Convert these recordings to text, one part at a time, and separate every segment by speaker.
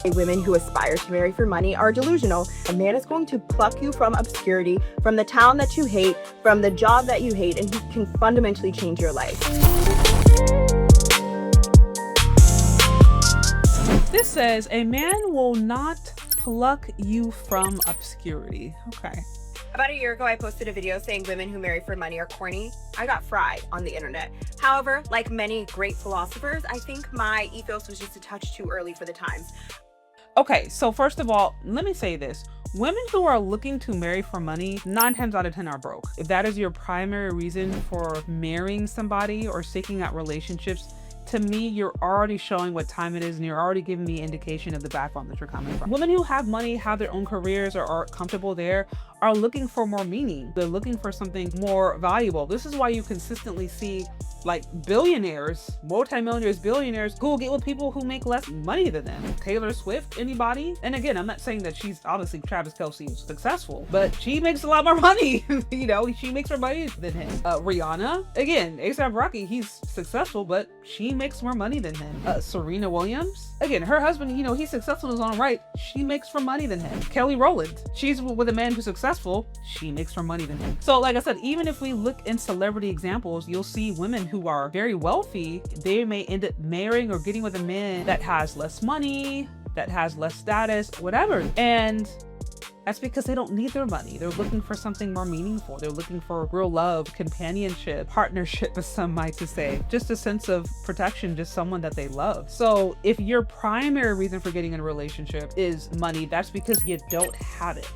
Speaker 1: Women who aspire to marry for money are delusional. A man is going to pluck you from obscurity, from the town that you hate, from the job that you hate, and he can fundamentally change your life.
Speaker 2: This says a man will not pluck you from obscurity. Okay.
Speaker 1: About a year ago, I posted a video saying women who marry for money are corny. I got fried on the internet. However, like many great philosophers, I think my ethos was just a touch too early for the times.
Speaker 2: Okay, so first of all, let me say this. Women who are looking to marry for money, 9 times out of 10 are broke. If that is your primary reason for marrying somebody or seeking out relationships, to me, you're already showing what time it is and you're already giving me indication of the background that you're coming from. Women who have money, have their own careers, or are comfortable there, are looking for more meaning. They're looking for something more valuable. This is why you consistently see like billionaires, multimillionaires, billionaires who will get with people who make less money than them. Taylor Swift, anybody? And again, I'm not saying that she's obviously Travis Kelce's successful, but she makes a lot more money. You know, she makes more money than him. Rihanna, again, A$AP Rocky, he's successful, but she makes more money than him. Serena Williams, again, her husband, you know, he's successful in his own right. She makes more money than him. Kelly Rowland, she's with a man who's successful. She makes more money than him. So like I said, even if we look in celebrity examples, you'll see women who are very wealthy, they may end up marrying or getting with a man that has less money, that has less status, whatever. And that's because they don't need their money. They're looking for something more meaningful. They're looking for real love, companionship, partnership, as some might to say, just a sense of protection, just someone that they love. So if your primary reason for getting in a relationship is money, that's because you don't have it.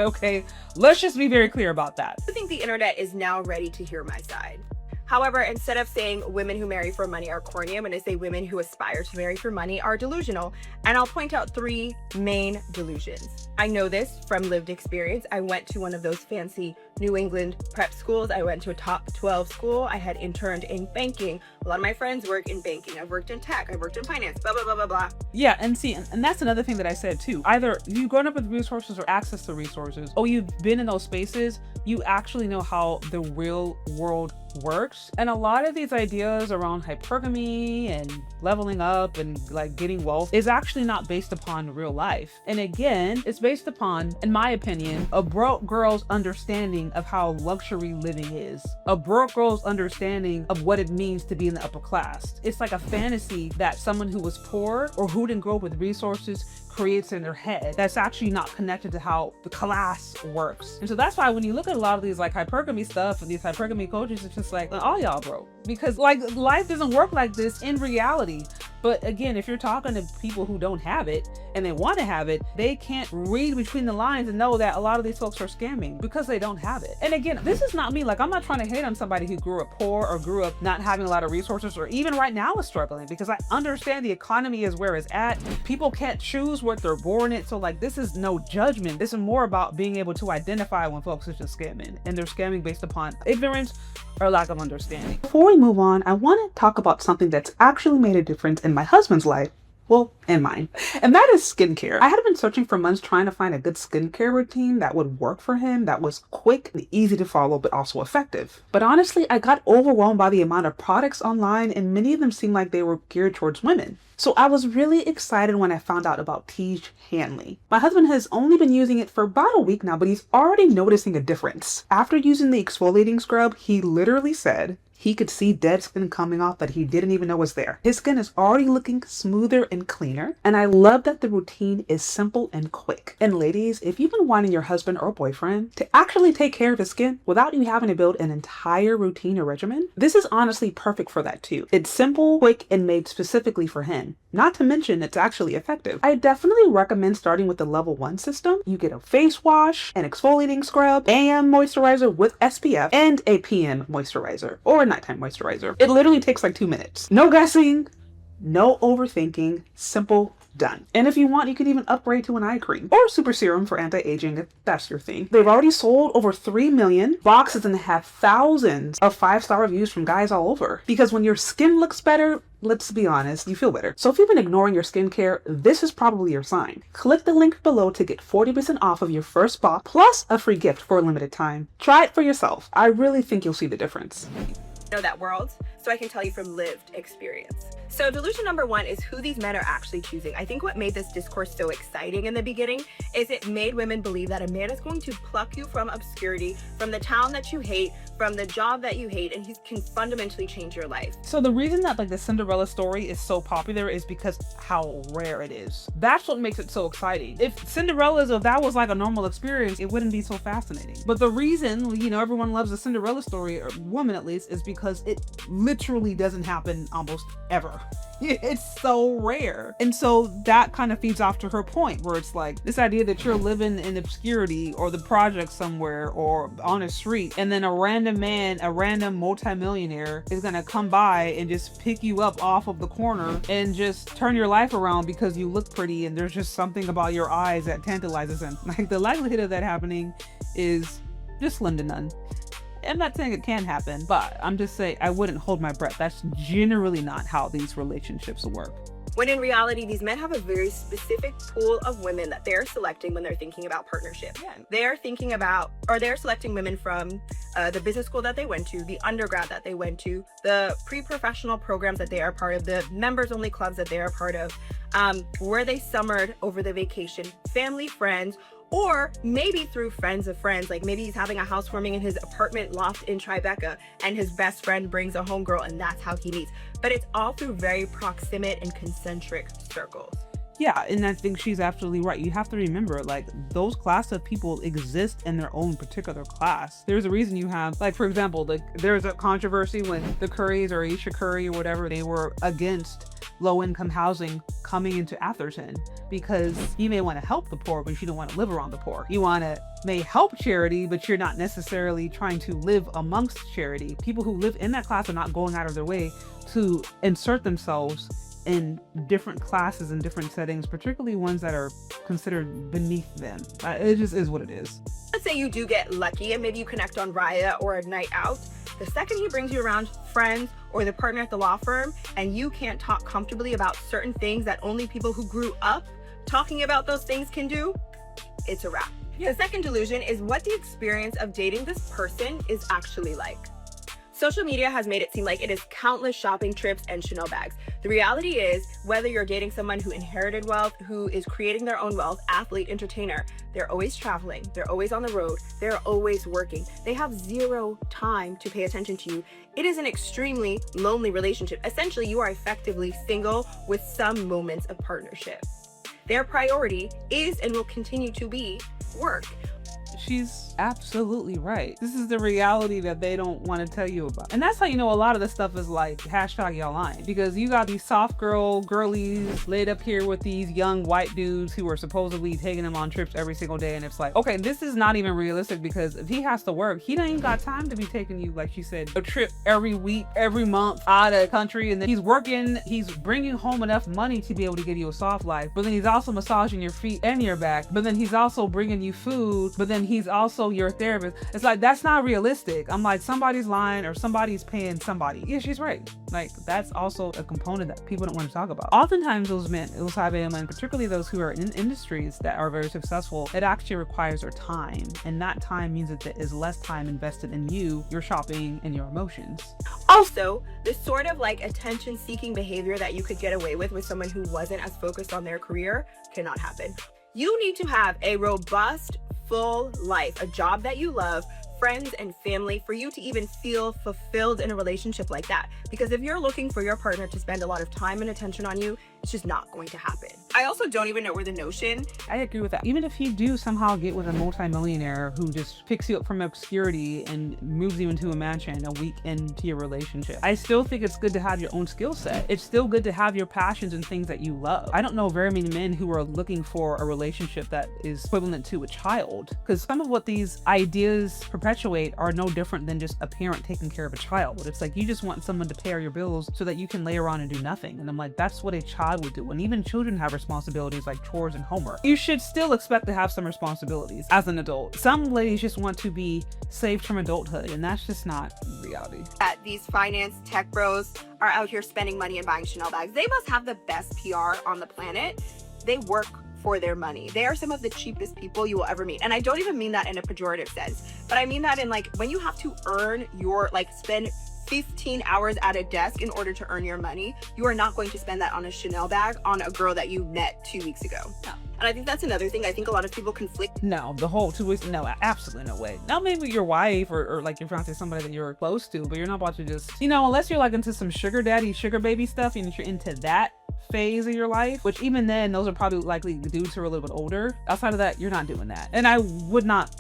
Speaker 2: Okay, let's just be very clear about that.
Speaker 1: I think the internet is now ready to hear my side. However, instead of saying women who marry for money are corny, I'm going to say women who aspire to marry for money are delusional. And I'll point out 3 main delusions. I know this from lived experience. I went to one of those fancy New England prep schools. I went to a top 12 school. I had interned in banking. A lot of my friends work in banking. I've worked in tech. I've worked in finance, blah, blah, blah, blah, blah.
Speaker 2: Yeah, and see, and that's another thing that I said too. Either you've grown up with resources or access to resources, or you've been in those spaces, you actually know how the real world works. And a lot of these ideas around hypergamy and leveling up and like getting wealth is actually not based upon real life. And again, it's based upon, in my opinion, a broke girl's understanding of how luxury living is. A broke girl's understanding of what it means to be in the upper class. It's like a fantasy that someone who was poor or who didn't grow up with resources creates in their head that's actually not connected to how the class works. And so that's why when you look at a lot of these like hypergamy stuff and these hypergamy coaches, it's just like, all y'all broke. Because like life doesn't work like this in reality. But again, if you're talking to people who don't have it and they want to have it, they can't read between the lines and know that a lot of these folks are scamming because they don't have it. And again, this is not me. Like, I'm not trying to hate on somebody who grew up poor or grew up not having a lot of resources or even right now is struggling, because I understand the economy is where it's at. People can't choose what they're born in. So like, this is no judgment. This is more about being able to identify when folks are just scamming, and they're scamming based upon ignorance or lack of understanding. Before we move on, I want to talk about something that's actually made a difference in my husband's life. Well, and mine. And that is skincare. I had been searching for months trying to find a good skincare routine that would work for him, that was quick and easy to follow, but also effective. But honestly, I got overwhelmed by the amount of products online, and many of them seemed like they were geared towards women. So I was really excited when I found out about Tiege Hanley. My husband has only been using it for about a week now, but he's already noticing a difference. After using the exfoliating scrub, he literally said he could see dead skin coming off that he didn't even know was there. His skin is already looking smoother and cleaner, and I love that the routine is simple and quick. And ladies, if you've been wanting your husband or boyfriend to actually take care of his skin without you having to build an entire routine or regimen, this is honestly perfect for that too. It's simple, quick, and made specifically for him. Not to mention, it's actually effective. I definitely recommend starting with the level 1 system. You get a face wash, an exfoliating scrub, AM moisturizer with SPF, and a PM moisturizer, or a nighttime moisturizer. It literally takes like 2 minutes. No guessing, no overthinking, simple, done. And if you want, you could even upgrade to an eye cream or super serum for anti-aging if that's your thing. They've already sold over 3 million boxes and have thousands of 5-star reviews from guys all over. Because when your skin looks better, let's be honest, you feel better. So if you've been ignoring your skincare, this is probably your sign. Click the link below to get 40% off of your first box plus a free gift for a limited time. Try it for yourself. I really think you'll see the difference.
Speaker 1: know that world, so I can tell you from lived experience. So delusion number one is who these men are actually choosing. I think what made this discourse so exciting in the beginning is it made women believe that a man is going to pluck you from obscurity, from the town that you hate, from the job that you hate, and he can fundamentally change your life.
Speaker 2: So the reason that like the Cinderella story is so popular is because how rare it is. That's what makes it so exciting. If that was like a normal experience, it wouldn't be so fascinating. But the reason, you know, everyone loves the Cinderella story, or woman at least, is because it literally doesn't happen almost ever. It's so rare. And so that kind of feeds off to her point, where it's like this idea that you're living in obscurity or the project somewhere or on a street, and then a random man, a random multimillionaire is gonna come by and just pick you up off of the corner and just turn your life around because you look pretty and there's just something about your eyes that tantalizes him. Like, the likelihood of that happening is just slim to none. I'm not saying it can happen, but I'm just saying I wouldn't hold my breath. That's generally not how these relationships work.
Speaker 1: When in reality, these men have a very specific pool of women that they're selecting when they're thinking about partnership.
Speaker 2: Yeah.
Speaker 1: They're selecting women from the business school that they went to, the undergrad that they went to, the pre-professional programs that they are part of, the members-only clubs that they are part of, where they summered over the vacation, family, friends, or maybe through friends of friends. Like maybe he's having a housewarming in his apartment loft in Tribeca and his best friend brings a homegirl and that's how he meets. But it's all through very proximate and concentric circles.
Speaker 2: Yeah, and I think she's absolutely right. You have to remember, like, those class of people exist in their own particular class. There's a reason you have, like, for example, like, there's a controversy when the Currys or Isha Curry or whatever, they were against low-income housing coming into Atherton, because you may want to help the poor, but you don't want to live around the poor. You may help charity, but you're not necessarily trying to live amongst charity. People who live in that class are not going out of their way to insert themselves in different classes and different settings, particularly ones that are considered beneath them. It just is what it is.
Speaker 1: Let's say you do get lucky and maybe you connect on Raya or a night out. The second he brings you around friends or the partner at the law firm and you can't talk comfortably about certain things that only people who grew up talking about those things can do, it's a wrap. The second delusion is what the experience of dating this person is actually like. Social media has made it seem like it is countless shopping trips and Chanel bags. The reality is, whether you're dating someone who inherited wealth, who is creating their own wealth, athlete, entertainer, they're always traveling, they're always on the road, they're always working. They have zero time to pay attention to you. It is an extremely lonely relationship. Essentially, you are effectively single with some moments of partnership. Their priority is and will continue to be work.
Speaker 2: She's absolutely right. This is the reality that they don't want to tell you about. And that's how you know a lot of this stuff is like #y'all lying. Because you got these soft girlies laid up here with these young white dudes who are supposedly taking them on trips every single day. And it's like, okay, this is not even realistic, because if he has to work, he don't even got time to be taking you, like she said, a trip every week, every month out of the country. And then he's working, he's bringing home enough money to be able to give you a soft life. But then he's also massaging your feet and your back. But then he's also bringing you food. But then he's also your therapist. It's like, that's not realistic. I'm like, somebody's lying or somebody's paying somebody. Yeah, she's right. Like, that's also a component that people don't want to talk about. Oftentimes those men, those high value men, particularly those who are in industries that are very successful, it actually requires their time. And that time means that there is less time invested in you, your shopping, and your emotions.
Speaker 1: Also, this sort of like attention-seeking behavior that you could get away with someone who wasn't as focused on their career cannot happen. You need to have a robust, full life, a job that you love, friends and family, for you to even feel fulfilled in a relationship like that. Because if you're looking for your partner to spend a lot of time and attention on you, it's just not going to happen. I also don't even know where the notion.
Speaker 2: I agree with that. Even if you do somehow get with a multimillionaire who just picks you up from obscurity and moves you into a mansion a week into your relationship, I still think it's good to have your own skill set. It's still good to have your passions and things that you love. I don't know very many men who are looking for a relationship that is equivalent to a child, because some of what these ideas perpetuate are no different than just a parent taking care of a child. It's like, you just want someone to pay your bills so that you can lay around and do nothing. And I'm like, that's what a child would do. And even children have responsibilities like chores and homework. You should still expect to have some responsibilities as an adult. Some ladies just want to be saved from adulthood, and that's just not reality.
Speaker 1: These finance tech bros are out here spending money and buying Chanel bags. They must have the best PR on the planet. They work for their money. They are some of the cheapest people you will ever meet. And I don't even mean that in a pejorative sense, but I mean that in like, when you have to earn your, like, spend 15 hours at a desk in order to earn your money, you are not going to spend that on a Chanel bag on a girl that you met 2 weeks ago.
Speaker 2: No.
Speaker 1: And I think that's another thing. I think a lot of people conflict.
Speaker 2: No, the whole 2 weeks, no, absolutely no way. Now maybe your wife or like your fiance, somebody that you're close to, but you're not about to just, you know, unless you're like into some sugar daddy, sugar baby stuff, and if you're into that phase of your life, which even then, those are probably likely the dudes who are a little bit older. Outside of that, you're not doing that. And I would not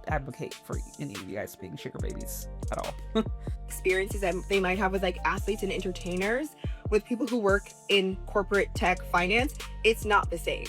Speaker 2: advocate for any of you guys being sugar babies at all.
Speaker 1: Experiences that they might have with like athletes and entertainers, with people who work in corporate tech finance, it's not the same.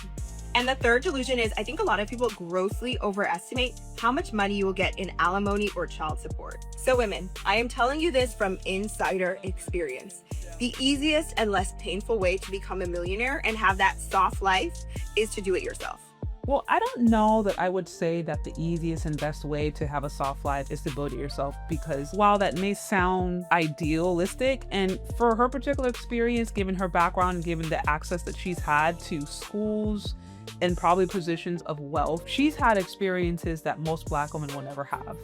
Speaker 1: And the third delusion is, I think a lot of people grossly overestimate how much money you will get in alimony or child support. So women, I am telling you this from insider experience. The easiest and less painful way to become a millionaire and have that soft life is to do it yourself.
Speaker 2: Well, I don't know that I would say that the easiest and best way to have a soft life is to build it yourself, because while that may sound idealistic, and for her particular experience, given her background, given the access that she's had to schools and probably positions of wealth, she's had experiences that most Black women will never have.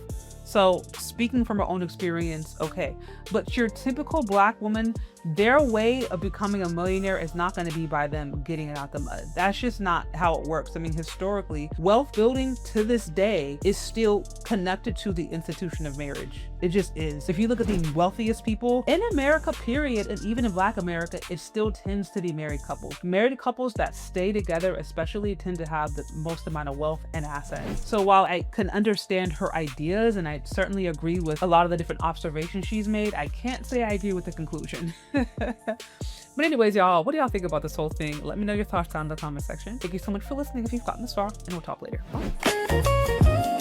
Speaker 2: So speaking from her own experience, okay, but your typical Black woman, their way of becoming a millionaire is not going to be by them getting it out the mud. That's just not how it works. I mean, historically, wealth building to this day is still connected to the institution of marriage. It just is. If you look at the wealthiest people in America, period, and even in Black America, it still tends to be married couples. Married couples that stay together especially tend to have the most amount of wealth and assets. So while I can understand her ideas, and I certainly agree with a lot of the different observations she's made, I can't say I agree with the conclusion. But anyways, y'all, what do y'all think about this whole thing? Let me know your thoughts down in the comment section. Thank you so much for listening if you've gotten this far, and we'll talk later. Bye.